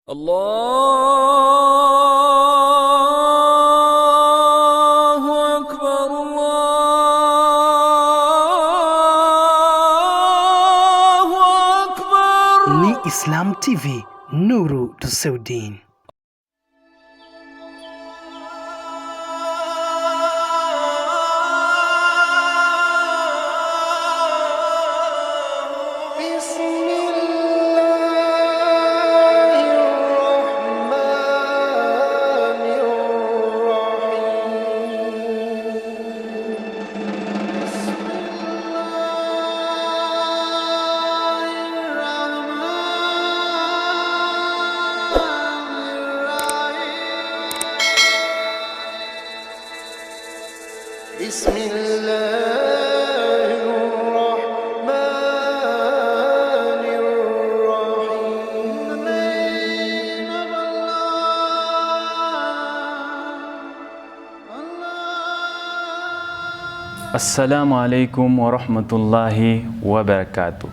الله أكبر الله أكبر. Ni Islam TV, nuru do seu din. بسم الله الرحمن الرحيم. Assalamu alaikum wa rahmatullahi wa barakatuh.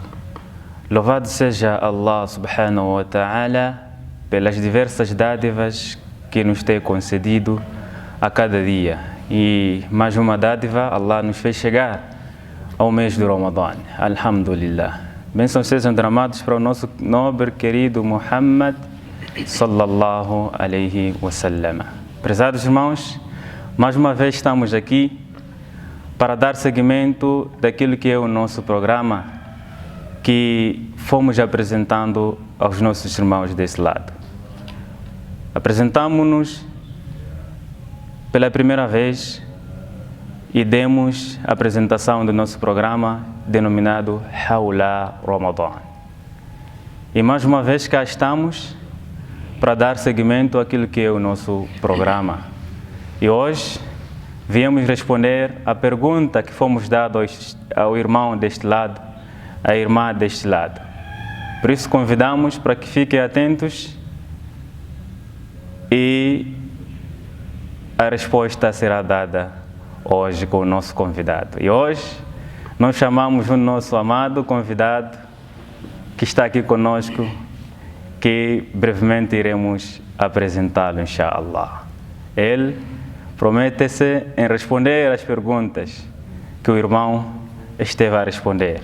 Louvado seja Allah subhanahu wa ta'ala pelas diversas dádivas que nos tem concedido a cada dia. E mais uma dádiva, Allah nos fez chegar ao mês do Ramadã. Alhamdulillah. Bênçãos sejam derramados para o nosso nobre, querido Muhammad sallallahu alaihi wasallam. Prezados irmãos, mais uma vez estamos aqui para dar seguimento daquilo que é o nosso programa que fomos apresentando aos nossos irmãos desse lado. Apresentamos-nos pela primeira vez e demos a apresentação do nosso programa denominado Hawla Ramadan. E mais uma vez cá estamos para dar seguimento àquilo que é o nosso programa. E hoje viemos responder a pergunta que fomos dados ao irmão deste lado, à irmã deste lado. Por isso convidamos para que fiquem atentos e a resposta será dada hoje com o nosso convidado. E hoje nós chamamos o nosso amado convidado que está aqui conosco, que brevemente iremos apresentá-lo, inshallah. Ele promete-se em responder às perguntas que o irmão esteve a responder.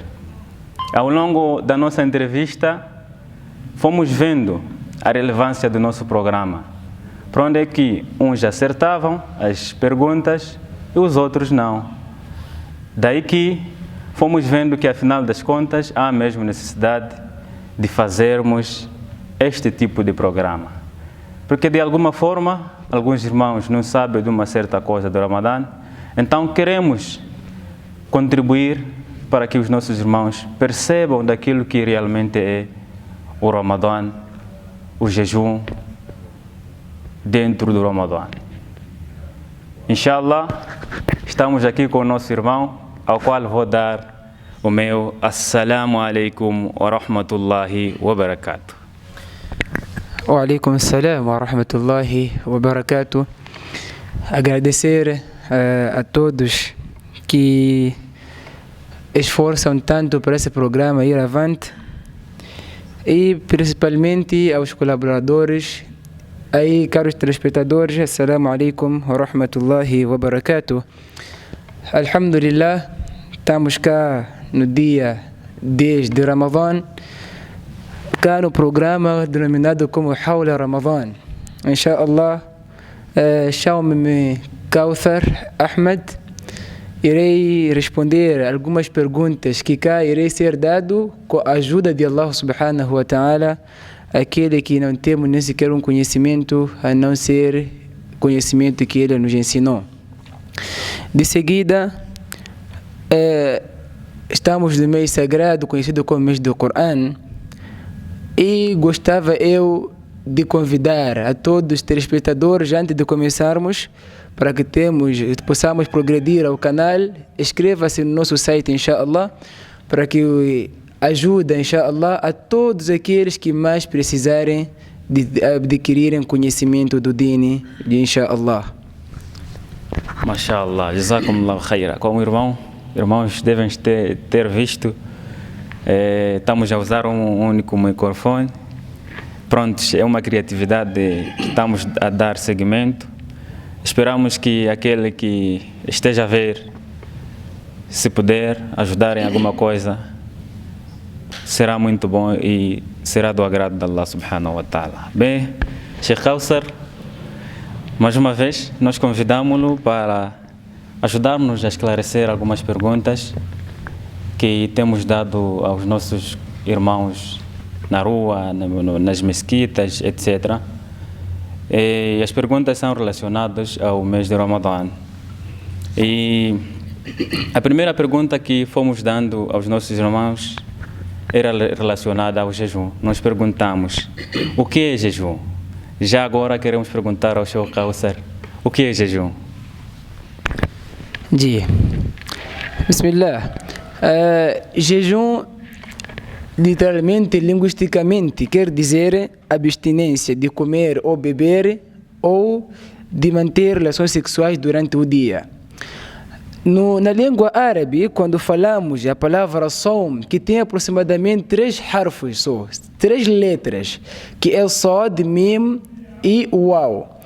Ao longo da nossa entrevista, fomos vendo a relevância do nosso programa, para onde é que uns acertavam as perguntas e os outros não. Daí que fomos vendo que, afinal das contas, há mesmo necessidade de fazermos este tipo de programa. Porque, de alguma forma, alguns irmãos não sabem de uma certa coisa do Ramadã, então queremos contribuir para que os nossos irmãos percebam daquilo que realmente é o Ramadã, o jejum dentro do Ramadã. Inshallah, estamos aqui com o nosso irmão, ao qual vou dar o meu Assalamu alaikum wa rahmatullahi wa barakatuh. Wa alaikum assalam wa rahmatullahi wa barakatuh. Agradecer a todos que esforçam tanto para esse programa ir avante e principalmente aos colaboradores. Aí, caros telespectadores, assalamu alaikum wa rahmatullahi wa barakatuh. Alhamdulillah, estamos cá no dia 10 de Ramadã, cá no programa denominado como Hawla Ramadan. Inshallah, chamo-me Kauthar Ahmed. Irei responder algumas perguntas que cá irei ser dado com a ajuda de Allah subhanahu wa ta'ala, aquele que não temos nem sequer um conhecimento, a não ser conhecimento que Ele nos ensinou. De seguida, estamos no mês sagrado, conhecido como mês do Coran, e gostava eu de convidar a todos os telespectadores, antes de começarmos, para que possamos progredir ao canal. Inscreva-se no nosso site, inshallah, para que ajuda, inshallah, a todos aqueles que mais precisarem de adquirirem conhecimento do Dini, inshallah. Mashallah, jazakumullahu khaira. Como irmãos devem ter visto, estamos a usar um único microfone pronto, é uma criatividade que estamos a dar seguimento. Esperamos que aquele que esteja a ver, se puder ajudar em alguma coisa, será muito bom e será do agrado de Allah subhanahu wa ta'ala. Bem, Sheikh Kauthar, mais uma vez, nós convidamos-lo para ajudar-nos a esclarecer algumas perguntas que temos dado aos nossos irmãos na rua, nas mesquitas, etc. E as perguntas são relacionadas ao mês de Ramadã. E a primeira pergunta que fomos dando aos nossos irmãos era relacionada ao jejum. Nós perguntamos, o que é jejum? Já agora queremos perguntar ao Sheikh Kauthar, o que é jejum? Dia. Bismillah. Jejum, literalmente, linguisticamente, quer dizer abstinência de comer ou beber ou de manter relações sexuais durante o dia. Na língua árabe, quando falamos a palavra som, que tem aproximadamente 3 harfos só, 3 letras, que é Sod, Mim e Waw.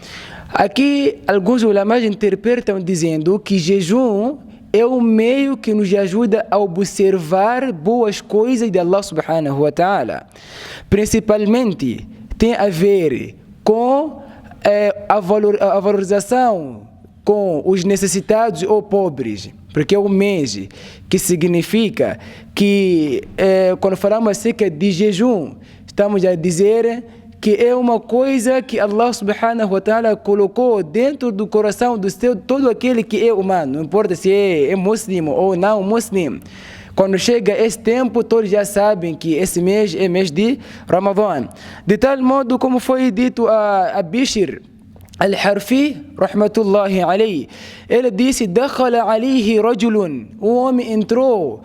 Aqui, alguns ulamás interpretam dizendo que jejum é um meio que nos ajuda a observar boas coisas de Allah subhanahu wa ta'ala. Principalmente, tem a ver com a valorização com os necessitados ou pobres, porque é um mês que significa que, quando falamos acerca de jejum, estamos a dizer que é uma coisa que Allah subhanahu wa ta'ala colocou dentro do coração do seu, todo aquele que é humano, não importa se é muçulmano ou não muçulmano. Quando chega esse tempo, todos já sabem que esse mês é mês de Ramadã. De tal modo como foi dito a Bishr Al-Harfi, rahmatullahi alayhi, ele disse, dakhala alayhi rajulun, um homem entrou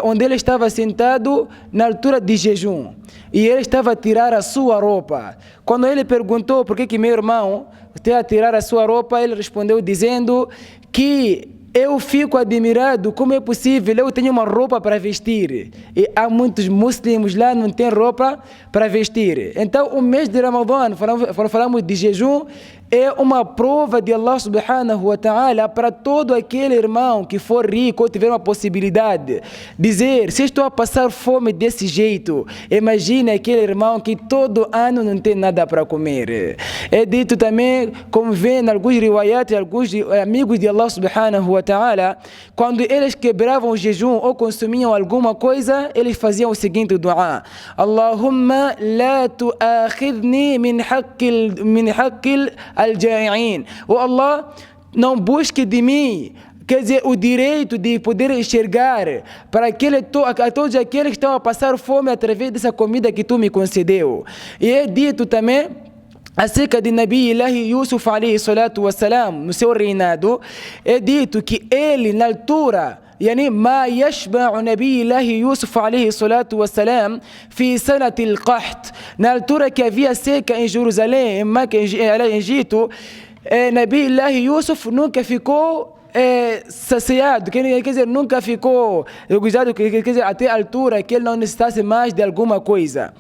onde ele estava sentado na altura de jejum, e ele estava a tirar a sua roupa. Quando ele perguntou por que meu irmão está a tirar a sua roupa, ele respondeu dizendo que eu fico admirado como é possível, eu tenho uma roupa para vestir e há muitos muçulmanos lá não têm roupa para vestir. Então o mês de Ramadã, quando falamos de jejum, é uma prova de Allah subhanahu wa ta'ala para todo aquele irmão que for rico ou tiver uma possibilidade. Dizer, se estou a passar fome desse jeito, imagine aquele irmão que todo ano não tem nada para comer. É dito também, como vê em alguns riwayat, alguns amigos de Allah subhanahu wa ta'ala, quando eles quebravam o jejum ou consumiam alguma coisa, eles faziam o seguinte dua: Allahumma la tu'akhidni min haqqil al-ja'i'in. Oh Allah, não busque de mim, quer dizer, o direito de poder enxergar para todos aqueles que estão a passar fome através dessa comida que tu me concedeu. E é dito também acerca de Nabi Ilahi Yusuf alayhi salatu wassalam, no seu reinado, é dito que ele, na altura, يعني ما يشبع نبي الله يوسف عليه الصلاة والسلام في سنة القحط. Na altura que havia seca em Jerusalém, em Meca, em Egito, Nabi Allah Yusuf nunca ficou saciado, quer dizer, nunca ficou gozado, quer dizer, até a altura que ele não necessitasse mais de alguma coisa.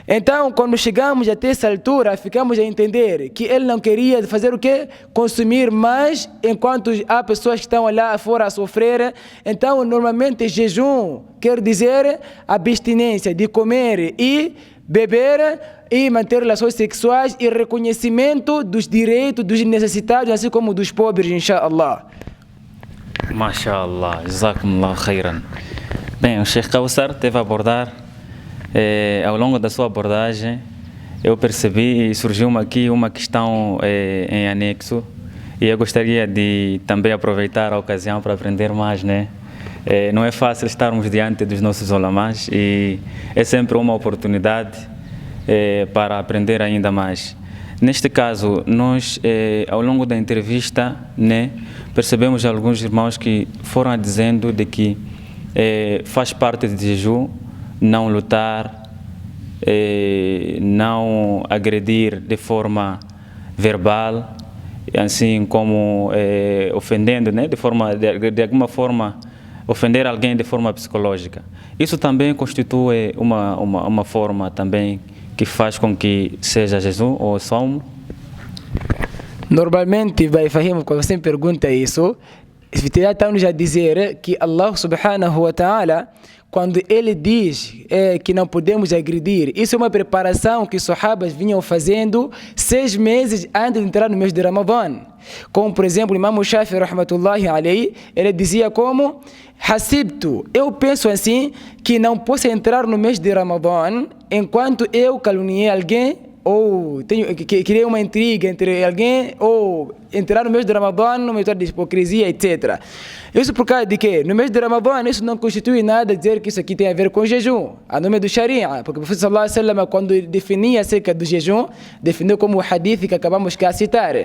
Então, quando chegamos até essa altura, ficamos a entender que ele não queria fazer o quê? Consumir mais, enquanto há pessoas que estão lá fora a sofrer. Então, normalmente, jejum quer dizer abstinência de comer e beber e manter relações sexuais e reconhecimento dos direitos dos necessitados, assim como dos pobres, inshallah. MashaAllah, jazakumullah khairan. Bem, o Sheikh Kauthar teve a abordar, ao longo da sua abordagem, eu percebi e surgiu aqui uma questão em anexo, e eu gostaria de também aproveitar a ocasião para aprender mais, né? Não é fácil estarmos diante dos nossos ulamás e é sempre uma oportunidade para aprender ainda mais. Neste caso, nós, ao longo da entrevista, né, percebemos alguns irmãos que foram dizendo de que faz parte de jejum não lutar, não agredir de forma verbal, assim como ofendendo, né, de alguma forma, ofender alguém de forma psicológica. Isso também constitui uma forma também que faz com que seja jejum ou somo? Normalmente, vai Fahim, quando você me pergunta isso, estamos a dizer que Allah subhanahu wa ta'ala, quando ele diz que não podemos agredir, isso é uma preparação que os sahabas vinham fazendo 6 meses antes de entrar no mês de Ramadã. Como, por exemplo, o Imam Shafi'i, rahmatullahi alayhi, ele dizia como: Hasibtu, eu penso assim, que não posso entrar no mês de Ramadã enquanto eu caluniei alguém, ou criei uma intriga entre alguém, ou entrar no mês de Ramadã numa história de hipocrisia, etc. Isso por causa de quê? No mês de Ramadã, isso não constitui nada dizer que isso aqui tem a ver com jejum, a nome do Sharia, porque o Profeta sallallahu alaihi wasallam, quando definia acerca do jejum, definiu como o hadith que acabamos de citar.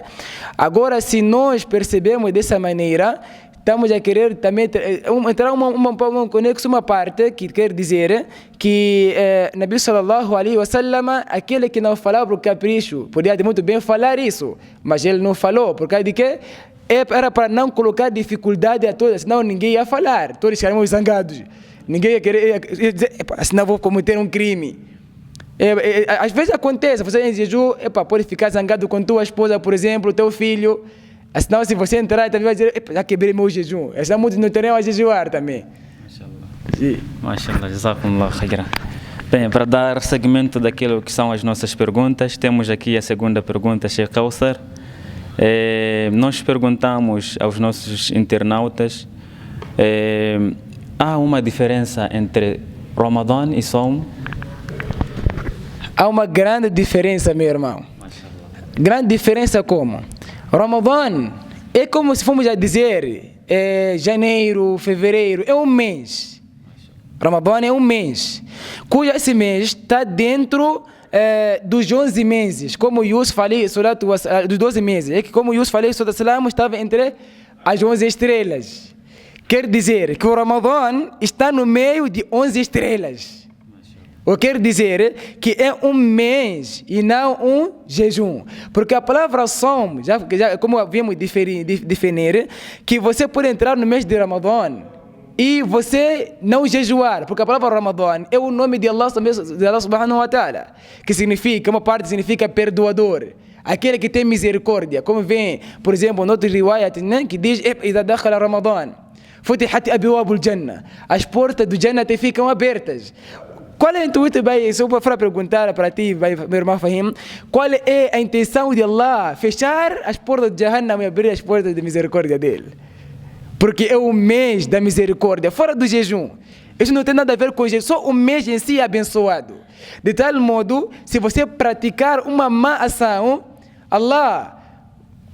Agora, se nós percebemos dessa maneira, estamos a querer também entrar uma conexão, uma parte que quer dizer que Nabi sallallahu alaihi wasallam, aquele que não falava por capricho, podia muito bem falar isso, mas ele não falou, por causa de quê? Era para não colocar dificuldade a todos, senão ninguém ia falar, todos ficariam zangados, ninguém ia querer dizer, senão vou cometer um crime. Às vezes acontece, você em jejum, pode ficar zangado com tua esposa, por exemplo, teu filho. Senão, se você entrar, também vai dizer: já quebrei meu jejum. Senão, muitos não teriam a jejuar também. Mashallah, jazakumullah khairan. Bem, para dar seguimento daquilo que são as nossas perguntas, temos aqui a segunda pergunta, Sheikh Kauthar. Nós perguntamos aos nossos internautas: há uma diferença entre Ramadã e Som? Há uma grande diferença, meu irmão. Grande diferença como? Ramadã é como se fomos a dizer, janeiro, fevereiro, é um mês. Ramadã é um mês, cujo esse mês está dentro dos 11 meses, como Yusuf falei, dos 12 meses, é que como Yusuf falei, estava entre as 11 estrelas. Quer dizer que o Ramadã está no meio de 11 estrelas. Eu quero dizer que é um mês e não um jejum. Porque a palavra som, já como havíamos definir, que você pode entrar no mês de Ramadã e você não jejuar. Porque a palavra Ramadã é o nome de Allah subhanahu wa ta'ala, que significa, uma parte significa perdoador, aquele que tem misericórdia. Como vem, por exemplo, no outro riwayat, né, que diz: "Idha dakhala Ramadã, futihat abwabul jannah", as portas do Jannah ficam abertas. Qual é o intuito, se eu for perguntar para ti, meu irmão Fahim, qual é a intenção de Allah fechar as portas de Jahannam e abrir as portas da misericórdia dele? Porque é o mês da misericórdia, fora do jejum. Isso não tem nada a ver com o jejum, só o mês em si é abençoado. De tal modo, se você praticar uma má ação,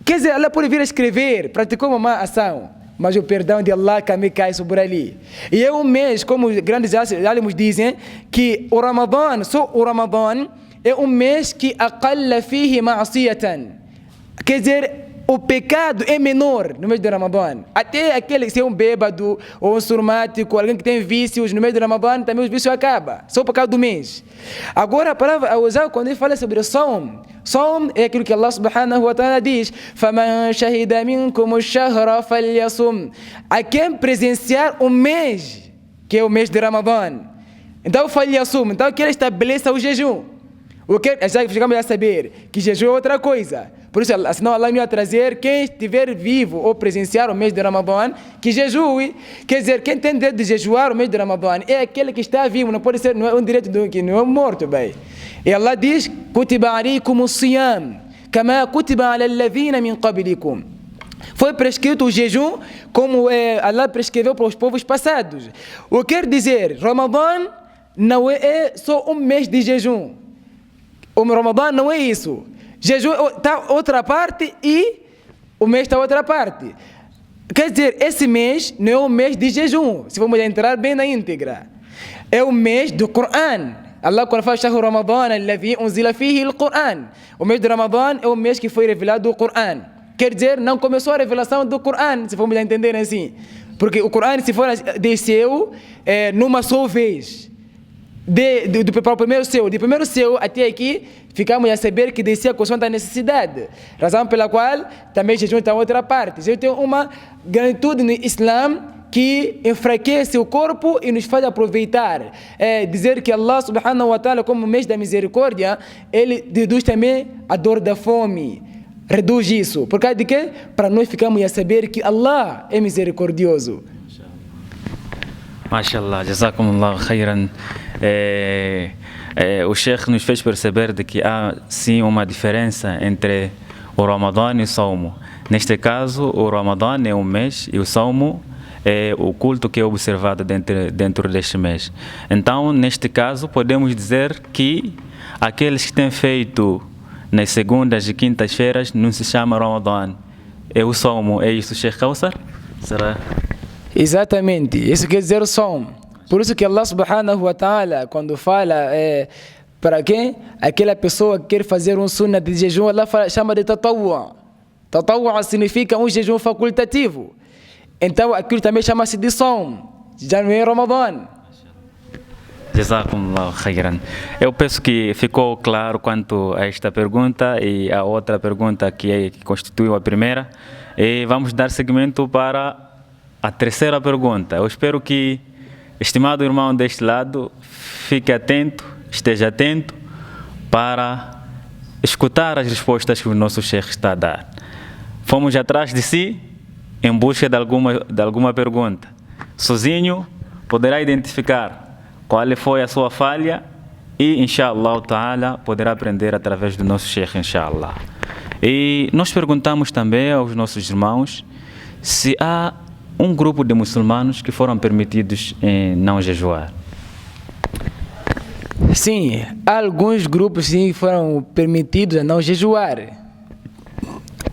quer dizer, Allah pode vir a escrever: praticou uma má ação, mas o perdão de Allah também cai sobre ali. E é um mês, como os grandes alimos dizem, que o Ramadã, só o Ramadã, é um mês que aqalla fihi ma'asiyatan. Quer dizer, o pecado é menor no mês de Ramadã. Até aquele que é um bêbado ou um surmático, alguém que tem vícios, no mês de Ramadã também os vícios acabam, só por causa do mês. Agora a palavra a usar quando ele fala sobre o som é aquilo que Allah subhanahu wa ta'ala diz: فَمَنْ شَهِدَ مِنْكُمُ الشَّهْرَ فَلْيَصُمْ. A quem presenciar o mês, que é o mês de Ramadã, então فَلْيَصُمْ, então que ele estabeleça o jejum. Já chegamos a saber que jejum é outra coisa. Por isso, senão Allah me ia trazer quem estiver vivo ou presenciar o mês de Ramadã, que jejue. Quer dizer, quem tem direito de jejuar o mês de Ramadã é aquele que está vivo, não pode ser, não é um direito que não é morto, bem. E Allah diz: "Kutiba alaykum as-siyam, kama kutiba ala alladhina min qablikum". Foi prescrito o jejum como Allah prescreveu para os povos passados. O que quer dizer, Ramadã não é só um mês de jejum. O Ramadã não é isso. Jejum está outra parte e o mês está outra parte. Quer dizer, esse mês não é um mês de jejum, se vamos entrar bem na íntegra. É o mês do Coran. Allah quando fala "Shahru Ramadana alladhi unzila fihi al-Quran", o mês de Ramadã é o mês que foi revelado o Coran. Quer dizer, não começou a revelação do Coran, se vamos entender assim. Porque o Coran, se for, desceu numa só vez. Para o primeiro céu, de primeiro céu até aqui, ficamos a saber que descia com a necessidade. Razão pela qual também jejum está outra parte. Jejum tem uma gratitude no Islã que enfraquece o corpo e nos faz aproveitar. Dizer que Allah subhanahu wa ta'ala, como mês da misericórdia, ele reduz também a dor da fome. Reduz isso. Por causa de quê? Para nós ficarmos a saber que Allah é misericordioso. Mashallah, jazakumullah khairan. O Sheikh nos fez perceber de que há sim uma diferença entre o Ramadã e o Saumo. Neste caso, o Ramadã é um mês e o Saumo é o culto que é observado dentro deste mês. Então, neste caso, podemos dizer que aqueles que têm feito nas segundas e quintas-feiras não se chama Ramadã. É o Saumo, é isso, Sheikh Kausar? Será? Exatamente, isso quer dizer o Saumo. Por isso que Allah subhanahu wa ta'ala, quando fala para quem? Aquela pessoa que quer fazer um sunnah de jejum, Allah chama de tatawwa. Tatawwa significa um jejum facultativo. Então aquilo também chama-se de Saum. Já não é Ramadã. Jazakumullah khairan. Eu penso que ficou claro quanto a esta pergunta e a outra pergunta que constituiu a primeira. E vamos dar seguimento para a terceira pergunta. Eu espero que, estimado irmão deste lado, fique atento, esteja atento para escutar as respostas que o nosso Sheikh está a dar. Fomos atrás de si em busca de alguma pergunta. Sozinho poderá identificar qual foi a sua falha e, inshallah ta'ala, poderá aprender através do nosso Sheikh, inshallah. E nós perguntamos também aos nossos irmãos se há um grupo de muçulmanos que foram permitidos em não jejuar. Sim, alguns grupos sim foram permitidos a não jejuar.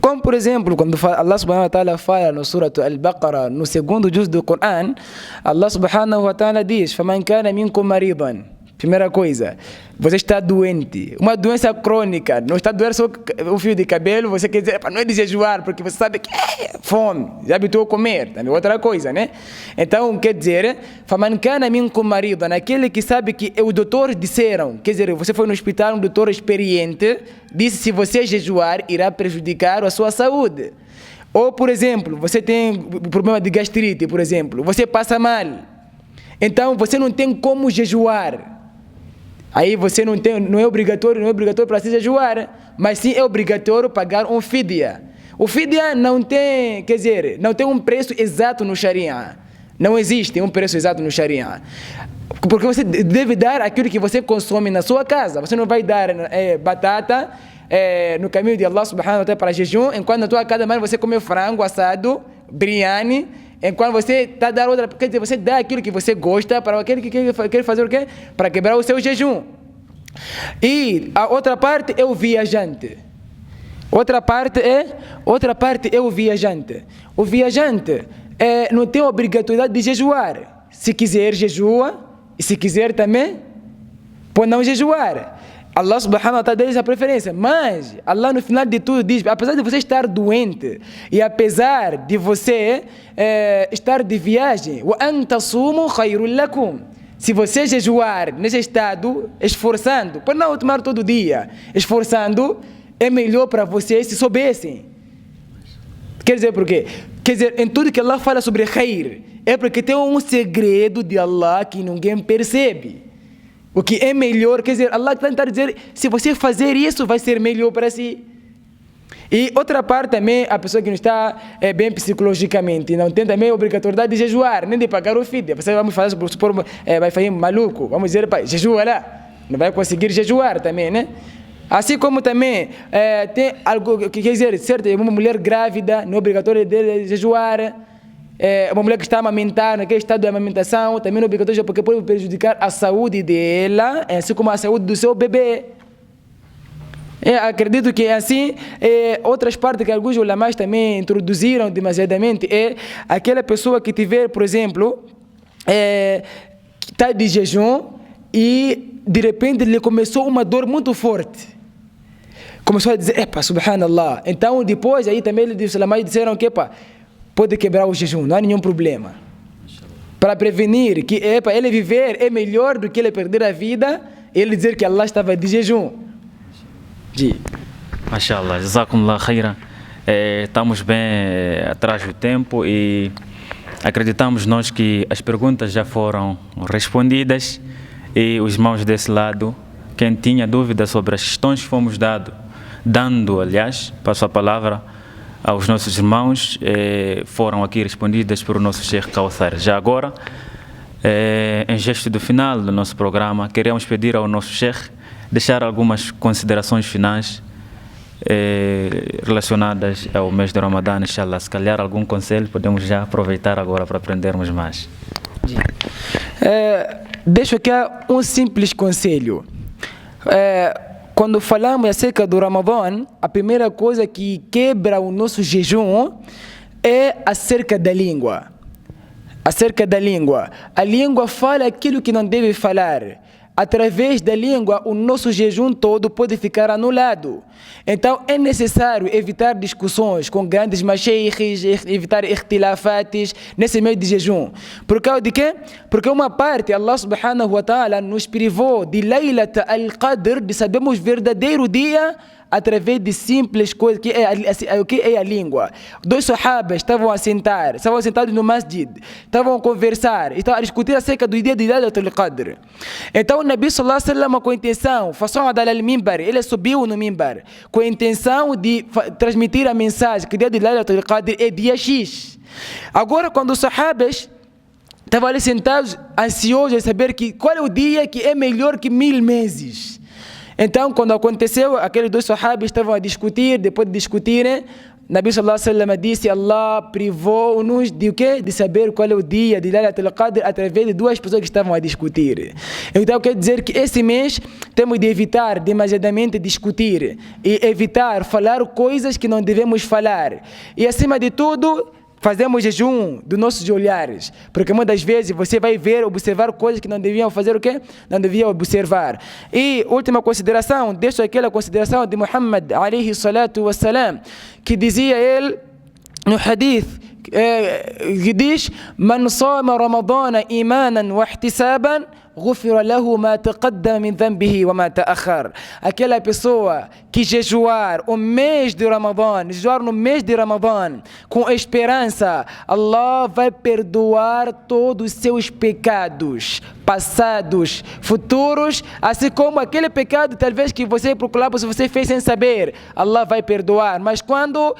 Como por exemplo, quando Allah subhanahu wa ta'ala fala no Surah Al-Baqarah, no segundo juz do Coran, Allah subhanahu wa ta'ala diz: فَمَنْ كَانَ مِنْكُمْ مَرِيضًا. Primeira coisa, você está doente, uma doença crônica, não está doendo só o fio de cabelo, você quer dizer, não é de jejuar, porque você sabe que é fome, já habituou a comer, também outra coisa, né? Então, quer dizer, فَمَنْ كَانَ مِنْكُمْ مَرِيضًا, aquele que sabe que os doutores disseram, quer dizer, você foi no hospital, um doutor experiente, disse se você jejuar, irá prejudicar a sua saúde. Ou, por exemplo, você tem problema de gastrite, por exemplo, você passa mal, então você não tem como jejuar. Aí você não é obrigatório para se jejuar, mas sim é obrigatório pagar um fidya. O fidya não tem, quer dizer, não tem um preço exato no Sharia. Não existe um preço exato no Sharia. Porque você deve dar aquilo que você consome na sua casa. Você não vai dar batata no caminho de Allah subhanahu wa ta'ala para jejum, enquanto na tua casa mais você come frango assado, biryani, enquanto você está dando outra, quer dizer, você dá aquilo que você gosta para aquele que quer fazer o quê? Para quebrar o seu jejum. E a outra parte é o viajante. Outra parte é o viajante. O viajante não tem obrigatoriedade de jejuar. Se quiser, jejua. E se quiser também, pode não jejuar. Allah subhanahu wa ta'ala dá essa preferência, mas Allah no final de tudo diz, apesar de você estar doente e apesar de você estar de viagem, وَأَن تَصُومُوا خَيْرٌ لَكُمْ, se você jejuar nesse estado, esforçando, para não tomar todo dia, esforçando, é melhor para vocês se soubessem. Quer dizer por quê? Quer dizer, em tudo que Allah fala sobre khair, é porque tem um segredo de Allah que ninguém percebe. O que é melhor, quer dizer, Allah está tentando dizer, se você fazer isso, vai ser melhor para si. E outra parte também, a pessoa que não está bem psicologicamente, não tem também a obrigatoriedade de jejuar, nem de pagar o fidya. Você vai fazer, supor, vai fazer maluco, vamos dizer, jejua lá, não vai conseguir jejuar também, né? Assim como também tem algo, quer dizer, certo, uma mulher grávida, não é obrigatório de jejuar. Uma mulher que está amamentando, naquele estado de amamentação, também não é obrigatório, porque pode prejudicar a saúde dela, assim como a saúde do seu bebê. Acredito que assim, outras partes que alguns ulamás também introduziram demasiadamente, é aquela pessoa que tiver, por exemplo, que está de jejum e de repente lhe começou uma dor muito forte. Começou a dizer, subhanallah. Então depois aí também os ulamás disseram que, pode quebrar o jejum, não há nenhum problema. Para prevenir que ele viver é melhor do que ele perder a vida, ele dizer que Allah estava de jejum. Mashallah, jazakumullah khairan. Estamos bem atrás do tempo e acreditamos nós que as perguntas já foram respondidas e os irmãos desse lado, quem tinha dúvidas sobre as questões que fomos dando, aliás, passo a palavra aos nossos irmãos, foram aqui respondidas pelo nosso Sheikh Kauthar. Já agora, em gesto do final do nosso programa, queremos pedir ao nosso Sheikh deixar algumas considerações finais relacionadas ao mês de Ramadã, inshallah. Se calhar algum conselho podemos já aproveitar agora para aprendermos mais. Deixo aqui um simples conselho. Quando falamos acerca do Ramadã, a primeira coisa que quebra o nosso jejum é acerca da língua. Acerca da língua. A língua fala aquilo que não deve falar. Através da língua, o nosso jejum todo pode ficar anulado. Então, é necessário evitar discussões com grandes mashaykhs, evitar ikhtilafates nesse meio de jejum. Por causa de quê? Porque uma parte, Allah subhanahu wa ta'ala nos privou de Laylat al-Qadr, de sabermos verdadeiro dia, através de simples coisas, que é a língua. Dois sahabas estavam sentados no masjid, estavam a conversar, estavam a discutir acerca do dia de Laylat al-Qadr. Então o Nabi sallallahu alaihi wasallam, com a intenção, ele subiu no mimbar, com a intenção de transmitir a mensagem que o dia de Laylat al-Qadr é dia X. Agora, quando os sahabas estavam ali sentados, ansiosos de saber qual é o dia que é melhor que 1000 meses. Então, quando aconteceu, aqueles dois sahabas estavam a discutir, depois de discutirem, Nabi sallallahu alaihi wasallam disse: Allah privou-nos de o quê? De saber qual é o dia de Laylat al-Qadr através de duas pessoas que estavam a discutir. Então, quer dizer que esse mês temos de evitar demasiadamente discutir e evitar falar coisas que não devemos falar. E, acima de tudo, fazemos jejum dos nossos olhares, porque muitas vezes você vai observar coisas que não deviam fazer o quê? Não deviam observar. E última consideração, deixo aquela consideração de Muhammad alayhi salatu wassalam, que dizia ele no hadith, que diz: Man sama Ramadana imanan wa ihtisaban غفر له ما تقدم من ذنبه وما تأخر. Aquela pessoa que jejuar o mês de Ramadã, jejuar no mês de Ramadã com esperança, Allah vai perdoar todos os seus pecados passados, futuros, assim como aquele pecado talvez que você procurava, se você fez sem saber, Allah vai perdoar. Mas quando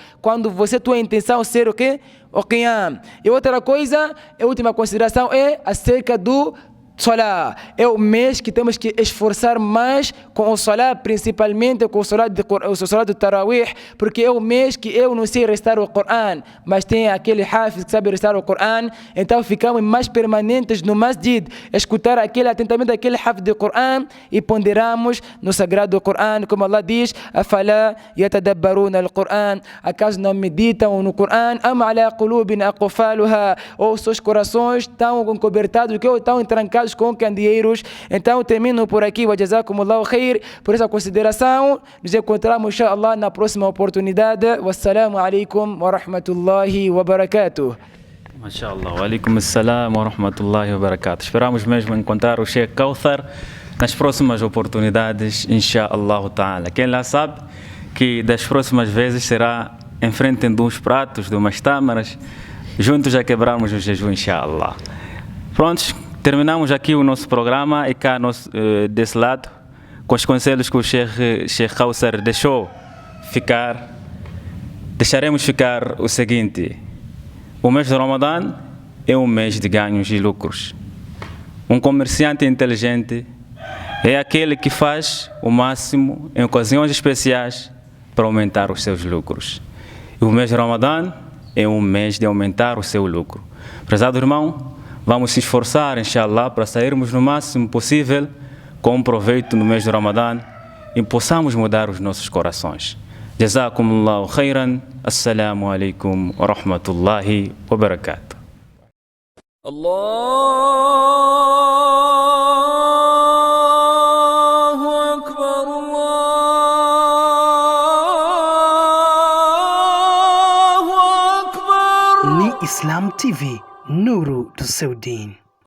tua intenção ser o quê? O Qiyam. E outra coisa, a última consideração é acerca do Salah. É o mês que temos que esforçar mais com o Salah, principalmente com o Salah do Tarawih, porque é o mês que eu não sei recitar o Coran, mas tem aquele Hafiz que sabe recitar o Coran. Então ficamos mais permanentes no masjid, escutar atentamente aquele Hafiz do Coran e ponderamos no Sagrado Coran, como Allah diz: Afala yatadabbaruna al-Quran, acaso não meditam no Coran? Am ala qulubin aqfaluha, ou seus corações estão encobertados, que estão entrancados com candeeiros. Então termino por aqui. Wa jazakumullahu khair por essa consideração. Nos encontramos inshallah na próxima oportunidade. Wassalamu alaikum wa rahmatullahi wa barakatuh. Mashallah, wa alaikum assalam wa rahmatullahi wa barakatuh. Esperamos mesmo encontrar o Sheikh Kauthar nas próximas oportunidades, inshallah ta'ala. Quem lá sabe que das próximas vezes será em frente de uns pratos, de umas tâmaras, juntos já quebramos o jejum, inshallah. Prontos, terminamos aqui o nosso programa e cá desse lado, com os conselhos que o Sheikh Kauthar deixaremos ficar o seguinte: o mês de Ramadã é um mês de ganhos e lucros. Um comerciante inteligente é aquele que faz o máximo em ocasiões especiais para aumentar os seus lucros. E o mês de Ramadã é um mês de aumentar o seu lucro. Prezado irmão, vamos se esforçar, inshallah, para sairmos no máximo possível com proveito no mês de Ramadã e possamos mudar os nossos corações. Jazakumullahu khairan. Assalamu alaikum wa rahmatullahi wa barakatuh. Allahu Akbar, Allahu Akbar. Ni Islam TV, Nuru do seu Din.